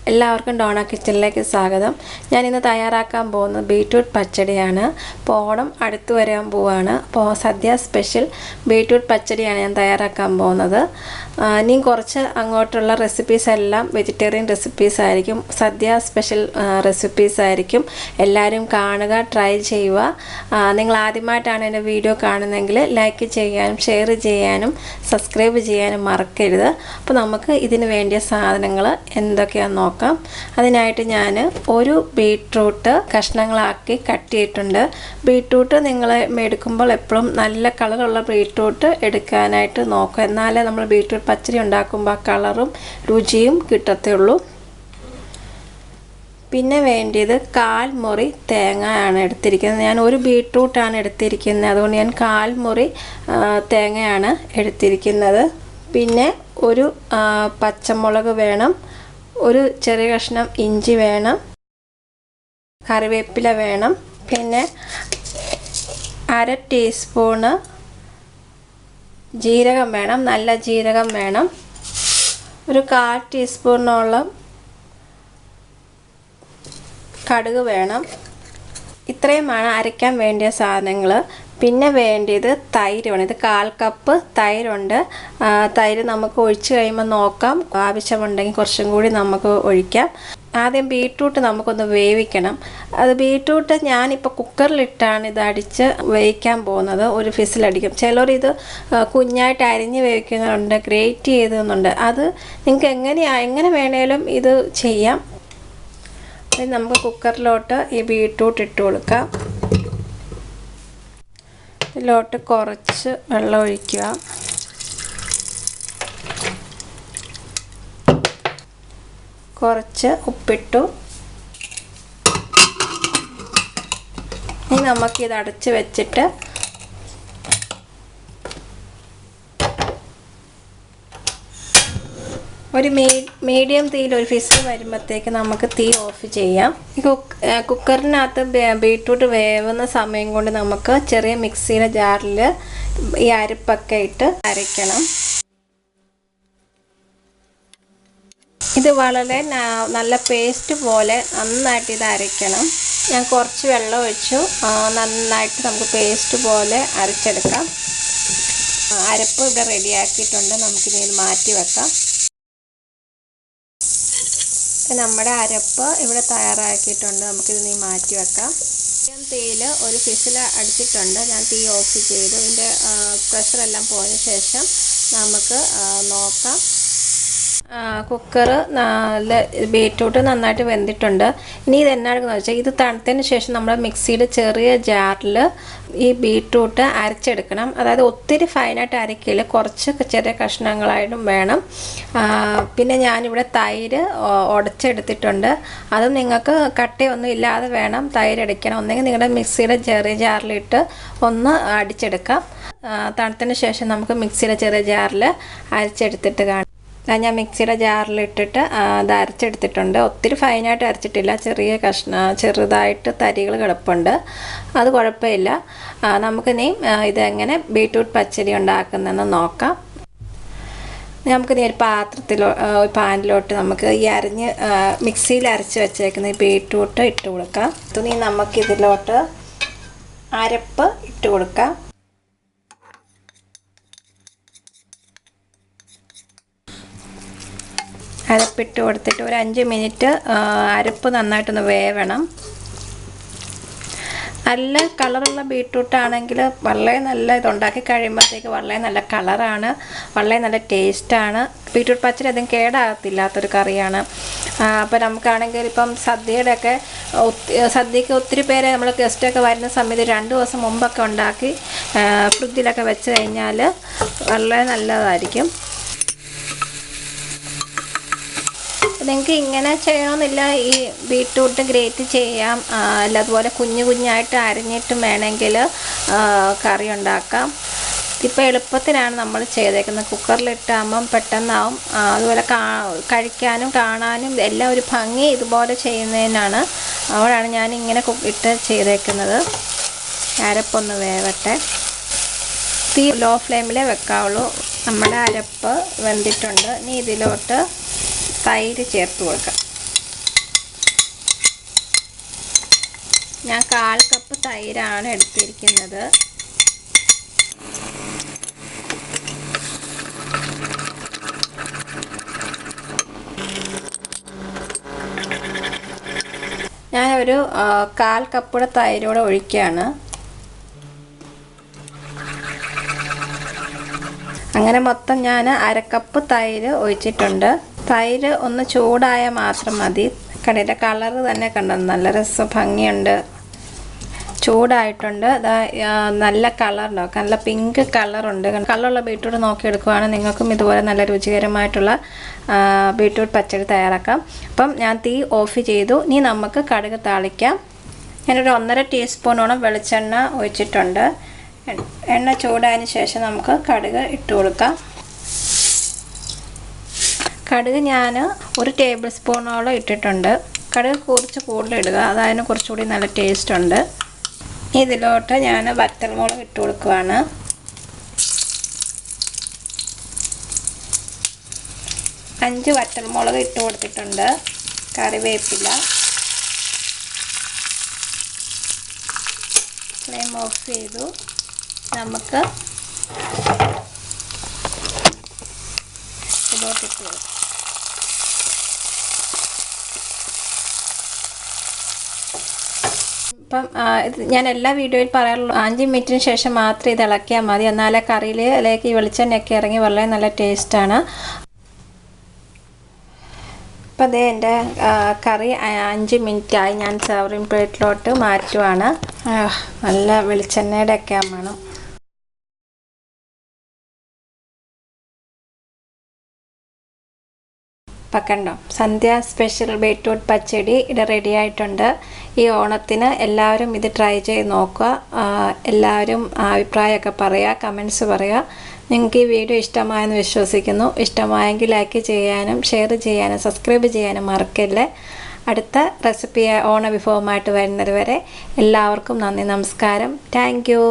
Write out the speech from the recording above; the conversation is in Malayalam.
എല്ലാവർക്കും ഡോണ കിച്ചണിലേക്ക് സ്വാഗതം. ഞാൻ ഇന്ന് തയ്യാറാക്കാൻ പോകുന്നത് ബീറ്റ്റൂട്ട് പച്ചടിയാണ്. അപ്പോൾ ഓണം അടുത്ത് വരാൻ പോവാണ്. അപ്പോൾ സദ്യ സ്പെഷ്യൽ ബീറ്റ്റൂട്ട് പച്ചടിയാണ് ഞാൻ തയ്യാറാക്കാൻ പോകുന്നത്. ഇനിയും കുറച്ച് അങ്ങോട്ടുള്ള റെസിപ്പീസ് എല്ലാം വെജിറ്റേറിയൻ റെസിപ്പീസ് ആയിരിക്കും, സദ്യ സ്പെഷ്യൽ റെസിപ്പീസ് ആയിരിക്കും. എല്ലാവരും കാണുക, ട്രൈ ചെയ്യുക. നിങ്ങൾ ആദ്യമായിട്ടാണ് എൻ്റെ വീഡിയോ കാണുന്നതെങ്കിൽ ലൈക്ക് ചെയ്യാനും ഷെയർ ചെയ്യാനും സബ്സ്ക്രൈബ് ചെയ്യാനും മറക്കരുത്. അപ്പോൾ നമുക്ക് ഇതിന് വേണ്ടിയ സാധനങ്ങൾ എന്തൊക്കെയാണെന്ന് നോക്കാം. അതിനായിട്ട് ഞാൻ ഒരു ബീട്രൂട്ട് കഷ്ണങ്ങളാക്കി കട്ട് ചെയ്തിട്ടുണ്ട്. ബീട്രൂട്ട് നിങ്ങൾ എടുക്കുമ്പോൾ എപ്പോഴും നല്ല കളറുള്ള ബീട്രൂട്ട് എടുക്കാനായിട്ട് നോക്കുക. എന്നാലേ നമ്മൾ ബീട്രൂട്ട് പച്ചടി ഉണ്ടാക്കുമ്പോൾ ആ കളറും രുചിയും കിട്ടത്തുള്ളൂ. പിന്നെ വേണ്ടിയത് 1/4 മുറി തേങ്ങ ആണ് എടുത്തിരിക്കുന്നത്. ഞാൻ ഒരു ബീട്രൂട്ടാണ് എടുത്തിരിക്കുന്നത്, അതുകൊണ്ട് ഞാൻ 1/4 മുറി തേങ്ങയാണ് എടുത്തിരിക്കുന്നത്. പിന്നെ ഒരു പച്ചമുളക് വേണം, ഒരു ചെറിയ കഷ്ണം ഇഞ്ചി വേണം, കറിവേപ്പില വേണം, പിന്നെ 1/2 ടീസ്പൂണ് ജീരകം വേണം, നല്ല ജീരകം വേണം, ഒരു 1/4 ടീസ്പൂണോളം കടുക് വേണം. ഇത്രയുമാണ് അരയ്ക്കാൻ വേണ്ടിയ സാധനങ്ങൾ. പിന്നെ വേണ്ടിയത് തൈര് വേണം. ഇത് 1/4 കപ്പ് തൈരുണ്ട്. തൈര് നമുക്ക് ഒഴിച്ച് കഴിയുമ്പോൾ നോക്കാം, ആവശ്യമുണ്ടെങ്കിൽ കുറച്ചും കൂടി നമുക്ക് ഒഴിക്കാം. ആദ്യം ബീട്രൂട്ട് നമുക്കൊന്ന് വേവിക്കണം. അത് ബീട്രൂട്ട് ഞാനിപ്പോൾ കുക്കറിലിട്ടാണ് ഇത് അടിച്ച് വേവിക്കാൻ പോകുന്നത്. ഒരു ഫിസിലടിക്കും. ചിലർ ഇത് കുഞ്ഞായിട്ട് അരിഞ്ഞ് വേവിക്കുന്നുണ്ട്, ഗ്രേറ്റ് ചെയ്തുന്നുണ്ട്. അത് നിങ്ങൾക്ക് എങ്ങനെ വേണേലും ഇത് ചെയ്യാം. നമുക്ക് കുക്കറിലോട്ട് ഈ ബീട്രൂട്ട് ഇട്ട് കൊടുക്കാം. ഇതിലോട്ട് കുറച്ച് വെള്ളം ഒഴിക്കുക. കുറച്ച് ഉപ്പിട്ടു. ഇനി നമുക്കിത് അടച്ച് വെച്ചിട്ട് ഒരു മീഡിയം തീയിൽ ഒരു ഫിസിൽ വരുമ്പോഴത്തേക്ക് നമുക്ക് തീ ഓഫ് ചെയ്യാം. കുക്കറിനകത്ത് ബീട്രൂട്ട് വേവുന്ന സമയം കൊണ്ട് നമുക്ക് ചെറിയ മിക്സിയുടെ ജാറിൽ ഈ അരപ്പൊക്കെ ഇട്ട് അരയ്ക്കണം. ഇത് വളരെ നല്ല പേസ്റ്റ് പോലെ നന്നായിട്ട് ഇത് അരയ്ക്കണം. ഞാൻ കുറച്ച് വെള്ളം ഒഴിച്ചു. നന്നായിട്ട് നമുക്ക് പേസ്റ്റ് പോലെ അരച്ചെടുക്കാം. അരപ്പ് ഇവിടെ റെഡിയാക്കിയിട്ടുണ്ട്. നമുക്കിനി ഇത് മാറ്റി വെക്കാം. നമ്മുടെ അരപ്പ് ഇവിടെ തയ്യാറാക്കിയിട്ടുണ്ട്. നമുക്കിത് നീ മാറ്റി വെക്കാം. തീയിൽ ഒരു ഫിസിൽ അടിച്ചിട്ടുണ്ട്. ഞാൻ തീ ഓഫ് ചെയ്തു. ഇതിൻ്റെ പ്രഷറെല്ലാം പോയതിന് ശേഷം നമുക്ക് നോക്കാം. കുക്കർ ബീറ്റ്റൂട്ട് നന്നായിട്ട് വെന്തിട്ടുണ്ട്. ഇനി ഇത് എന്നാണെന്ന് വെച്ചാൽ ഇത് തണുത്തതിന് ശേഷം നമ്മൾ മിക്സിയുടെ ചെറിയ ജാറിൽ ഈ ബീറ്റ്റൂട്ട് അരച്ചെടുക്കണം. അതായത് ഒത്തിരി ഫൈനായിട്ട് അരക്കില്ല, കുറച്ച് ചെറിയ കഷ്ണങ്ങളായിട്ടും വേണം. പിന്നെ ഞാനിവിടെ തൈര് ഉടച്ചെടുത്തിട്ടുണ്ട്. അതും നിങ്ങൾക്ക് കട്ടയൊന്നും ഇല്ലാതെ വേണം തൈര് അടിക്കണം. ഒന്നെങ്കിൽ നിങ്ങളുടെ മിക്സിയുടെ ചെറിയ ജാറിലിട്ട് ഒന്ന് അടിച്ചെടുക്കാം. തണുത്തതിന് ശേഷം നമുക്ക് മിക്സിയുടെ ചെറിയ ജാറിൽ അരച്ചെടുത്തിട്ട് കാണാം. ഞാൻ മിക്സിയുടെ ജാറിലിട്ടിട്ട് അത് അരച്ചെടുത്തിട്ടുണ്ട്. ഒത്തിരി ഫൈനായിട്ട് അരച്ചിട്ടില്ല, ചെറുതായിട്ട് തരികൾ കിടപ്പുണ്ട്. അത് കുഴപ്പമില്ല. നമുക്കിനി ഇതെങ്ങനെ ബീറ്റ്റൂട്ട് പച്ചടി ഉണ്ടാക്കുന്നതെന്ന് നോക്കാം. നമുക്കിനി ഒരു പാനിലോട്ട് നമുക്ക് ഈ മിക്സിയിൽ അരച്ച് വെച്ചേക്കുന്ന ഈ ബീറ്റ്റൂട്ട് ഇട്ട് കൊടുക്കാം. ഇനി നമുക്കിതിലോട്ട് അരപ്പ് ഇട്ട് കൊടുക്കാം. അരപ്പിട്ട് കൊടുത്തിട്ട് ഒരു 5 മിനിറ്റ് അരപ്പ് നന്നായിട്ടൊന്ന് വേവണം. നല്ല കളറുള്ള ബീട്രൂട്ടാണെങ്കിൽ വളരെ നല്ല ഇതുണ്ടാക്കി കഴിയുമ്പോഴത്തേക്ക് വളരെ നല്ല കളറാണ്, വളരെ നല്ല ടേസ്റ്റാണ്. ബീട്രൂട്ട് പച്ചടി അതും കേടാകത്തില്ലാത്തൊരു കറിയാണ്. അപ്പോൾ നമുക്കാണെങ്കിൽ ഇപ്പം സദ്യക്ക് ഒത്തിരി പേരെ നമ്മൾ ഗസ്റ്റൊക്കെ വരുന്ന സമയത്ത് 2 ദിവസം മുമ്പൊക്കെ ഉണ്ടാക്കി ഫ്രിഡ്ജിലൊക്കെ വെച്ച് കഴിഞ്ഞാൽ വളരെ നല്ലതായിരിക്കും. നിങ്ങൾക്ക് ഇങ്ങനെ ചെയ്യണമെന്നില്ല. ഈ ബീട്രൂട്ട് ഗ്രേറ്റ് ചെയ്യാം, അല്ല അതുപോലെ കുഞ്ഞായിട്ട് അരിഞ്ഞിട്ടും വേണമെങ്കിൽ കറി ഉണ്ടാക്കാം. ഇപ്പോൾ എളുപ്പത്തിനാണ് നമ്മൾ ചെയ്തേക്കുന്നത്. കുക്കറിലിട്ടാകുമ്പം പെട്ടെന്നാവും. അതുപോലെ കഴിക്കാനും കാണാനും എല്ലാം ഒരു ഭംഗി ഇതുപോലെ ചെയ്യുന്നതിനാണ്. അവിടെയാണ് ഞാനിങ്ങനെ ഇട്ട് ചെയ്തേക്കുന്നത്. അരപ്പൊന്ന് വേവട്ടെ. തീ ലോ ഫ്ലെയിമിലേ വെക്കാവുള്ളൂ. നമ്മുടെ അരപ്പ് വെന്തിട്ടുണ്ട്. ഇനി ഇതിലോട്ട് തൈര് ചേർത്ത് കൊടുക്കാം. ഞാൻ 1/4 കപ്പ് തൈരാണ് എടുത്തിരിക്കുന്നത്. ഞാനൊരു 1/4 കപ്പ് തൈരോടെ ഒഴിക്കുകയാണ്. അങ്ങനെ മൊത്തം ഞാൻ 1/2 കപ്പ് തൈര് ഒഴിച്ചിട്ടുണ്ട്. തൈര് ഒന്ന് ചൂടായാൽ മാത്രം മതി. കടയുടെ കളർ തന്നെ കണ്ടോ, നല്ല ഭംഗിയുണ്ട്. ചൂടായിട്ടുണ്ട്. നല്ല കളറുണ്ടോ, നല്ല പിങ്ക് കളറുണ്ട്. കളറുള്ള ബീട്രൂട്ട് നോക്കിയെടുക്കുകയാണ്. നിങ്ങൾക്കും ഇതുപോലെ നല്ല രുചികരമായിട്ടുള്ള ബീട്രൂട്ട് പച്ചടി തയ്യാറാക്കാം. അപ്പം ഞാൻ തീ ഓഫ് ചെയ്തു. ഇനി നമുക്ക് കടുക് താളിക്കാം. ഞാനൊരു 1.5 ടീസ്പൂണോളം വെളിച്ചെണ്ണ ഒഴിച്ചിട്ടുണ്ട്. എണ്ണ ചൂടായതിന് ശേഷം നമുക്ക് കടുക് ഇട്ട് കൊടുക്കാം. കടുക് ഞാൻ 1 ടേബിൾ സ്പൂണോളം ഇട്ടിട്ടുണ്ട്. കടുക് കുറച്ച് കൂടുതൽ ഇടുക, അതായത് കുറച്ചുകൂടി നല്ല ടേസ്റ്റ് ഉണ്ട്. ഇതിലോട്ട് ഞാൻ വറ്റൽമുളക് ഇട്ട് കൊടുക്കുകയാണ്. അഞ്ച് വറ്റൽമുളക് ഇട്ട് കൊടുത്തിട്ടുണ്ട്. കറിവേപ്പില. ഫ്ലെയിം ഓഫ് ചെയ്തു. നമുക്ക് ഇതിലോട്ടിട്ട് കൊടുക്കാം. അപ്പം ഇത് ഞാൻ എല്ലാ വീഡിയോയിൽ പറയാറുള്ളൂ, 5 മിനിറ്റിന് ശേഷം മാത്രം ഇത് ഇളക്കിയാൽ മതി. എന്നാലേ കറിയിലേക്ക് ഈ വെളിച്ചെണ്ണയൊക്കെ ഇറങ്ങി വളരെ നല്ല ടേസ്റ്റാണ്. അപ്പം അതേ എൻ്റെ കറി 5 മിനിറ്റായി. ഞാൻ സെർവിങ് പ്ലേറ്റിലോട്ട് മാറ്റുവാണ്. നല്ല വെളിച്ചെണ്ണയുടെ ഒക്കെ വേണം. അപ്പം കണ്ടോ, സന്ധ്യ സ്പെഷ്യൽ ബീട്രൂട്ട് പച്ചടി ഇത് റെഡി ആയിട്ടുണ്ട്. ഈ ഓണത്തിന് എല്ലാവരും ഇത് ട്രൈ ചെയ്ത് നോക്കുക. എല്ലാവരും അഭിപ്രായമൊക്കെ പറയുക, കമൻസ് പറയുക. നിങ്ങൾക്ക് ഈ വീഡിയോ ഇഷ്ടമായെന്ന് വിശ്വസിക്കുന്നു. ഇഷ്ടമായെങ്കിൽ ലൈക്ക് ചെയ്യാനും ഷെയർ ചെയ്യാനും സബ്സ്ക്രൈബ് ചെയ്യാനും മറക്കല്ലേ. അടുത്ത റെസിപ്പി ഓണ വിഭവമായിട്ട് വരുന്നത് വരെ എല്ലാവർക്കും നന്ദി, നമസ്കാരം. Thank you.